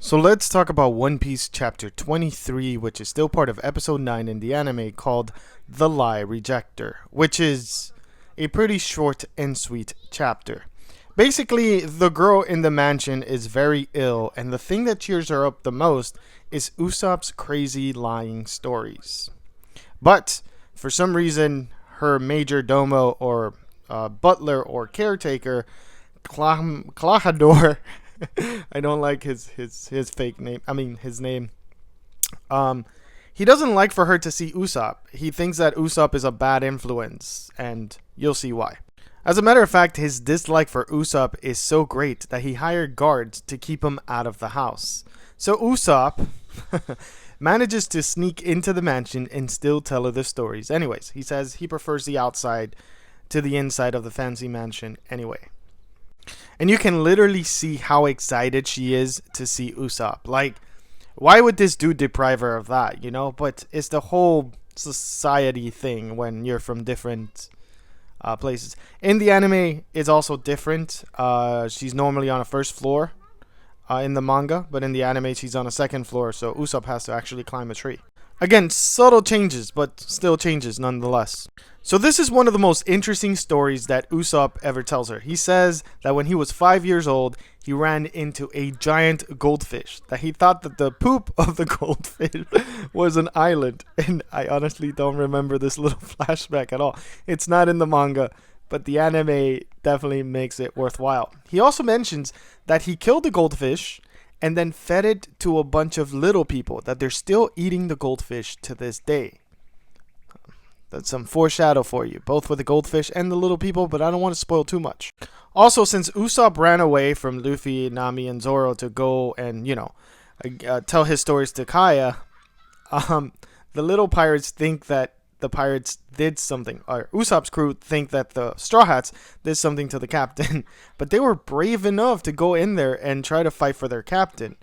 So let's talk about One Piece chapter 23, which is still part of episode 9 in the anime, called The Lie Rejector, which is a pretty short and sweet chapter. Basically, the girl in the mansion is very ill, and the thing that cheers her up the most is Usopp's crazy lying stories. But for some reason, her major domo or butler or caretaker, Klahador, I don't like his fake name. I mean his name. Um, he doesn't like for her to see Usopp. He thinks that Usopp is a bad influence, and you'll see why. As a matter of fact, his dislike for Usopp is so great that he hired guards to keep him out of the house. So Usopp manages to sneak into the mansion and still tell her the stories. Anyways, he says he prefers the outside to the inside of the fancy mansion anyway. And you can literally see how excited she is to see Usopp. Like, why would this dude deprive her of that, you know? But it's the whole society thing when you're from different places. In the anime, it's also different. She's normally on a first floor in the manga, but in the anime, she's on a second floor, so Usopp has to actually climb a tree. Again, subtle changes, but still changes nonetheless. So this is one of the most interesting stories that Usopp ever tells her. He says that when he was 5 years old, he ran into a giant goldfish, that he thought that the poop of the goldfish was an island. And I honestly don't remember this little flashback at all. It's not in the manga, but the anime definitely makes it worthwhile. He also mentions that he killed the goldfish and then fed it to a bunch of little people, that they're still eating the goldfish to this day. That's some foreshadow for you, both with the goldfish and the little people, but I don't want to spoil too much. Also, since Usopp ran away from Luffy, Nami, and Zoro to go and, tell his stories to Kaya, the little pirates think that the pirates did something, or Usopp's crew think that the Straw Hats did something to the captain, but they were brave enough to go in there and try to fight for their captain.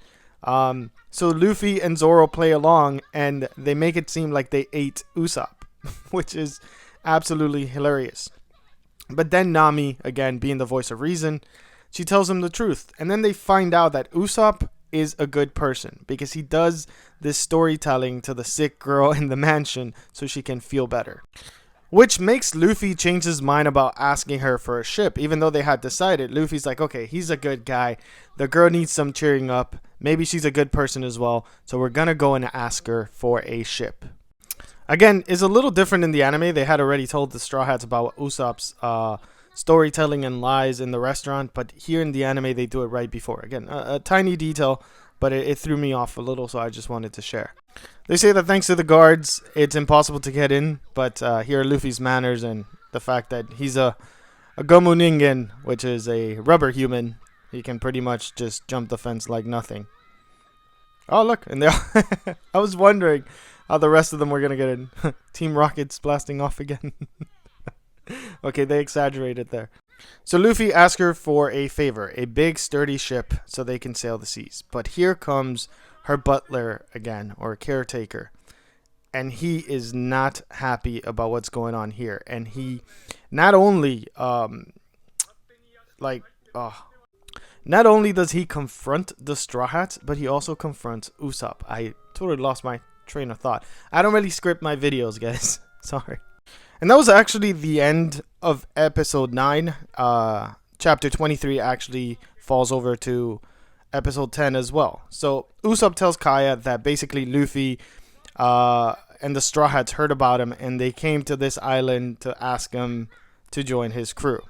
So Luffy and Zoro play along, and they make it seem like they ate Usopp, which is absolutely hilarious. But then Nami, again being the voice of reason, she tells them the truth, and then they find out that Usopp is a good person because he does this storytelling to the sick girl in the mansion so she can feel better. Which makes Luffy change his mind about asking her for a ship, even though they had decided. Luffy's like, okay, he's a good guy. The girl needs some cheering up. Maybe she's a good person as well. So we're going to go and ask her for a ship. Again, it's a little different in the anime. They had already told the Straw Hats about Usopp's storytelling and lies in the restaurant, but here in the anime they do it right before. Again, a tiny detail, but it threw me off a little, so I just wanted to share. They say that thanks to the guards, it's impossible to get in, but here are Luffy's manners and the fact that he's a Gomu Ningen, which is a rubber human. He can pretty much just jump the fence like nothing. Oh, look, and they I was wondering how the rest of them were going to get in. Team Rocket's blasting off again. Okay, they exaggerated there. So Luffy asks her for a favor, a big sturdy ship so they can sail the seas. But here comes her butler again, or caretaker. And he is not happy about what's going on here. And he not only not only does he confront the Straw Hats, but he also confronts Usopp. I totally lost my train of thought. I don't really script my videos, guys. Sorry. And that was actually the end of episode 9. Chapter 23 actually falls over to episode 10 as well. So Usopp tells Kaya that basically Luffy and the Straw Hats heard about him, and they came to this island to ask him to join his crew.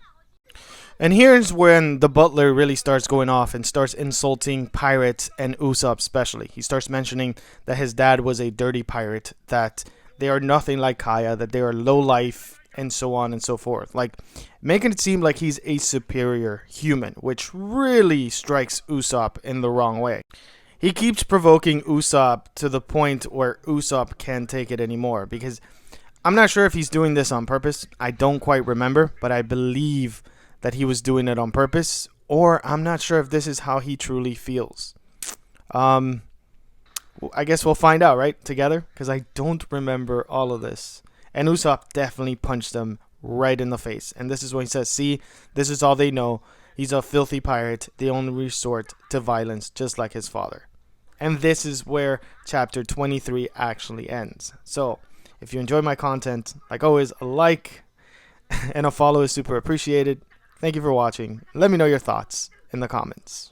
And here's when the butler really starts going off and starts insulting pirates and Usopp especially. He starts mentioning that his dad was a dirty pirate, that they are nothing like Kaya, that they are low life, and so on and so forth. Like, making it seem like he's a superior human, which really strikes Usopp in the wrong way. He keeps provoking Usopp to the point where Usopp can't take it anymore, because I'm not sure if he's doing this on purpose. I don't quite remember, but I believe that he was doing it on purpose, or I'm not sure if this is how he truly feels. I guess we'll find out, right, together, because I don't remember all of this. And Usopp definitely punched him right in the face. And this is when he says, see, this is all they know. He's a filthy pirate. They only resort to violence, just like his father. And this is where chapter 23 actually ends. So, if you enjoy my content, like always, a like and a follow is super appreciated. Thank you for watching. Let me know your thoughts in the comments.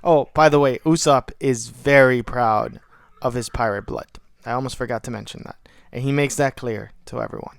Oh, by the way, Usopp is very proud of his pirate blood. I almost forgot to mention that. And he makes that clear to everyone.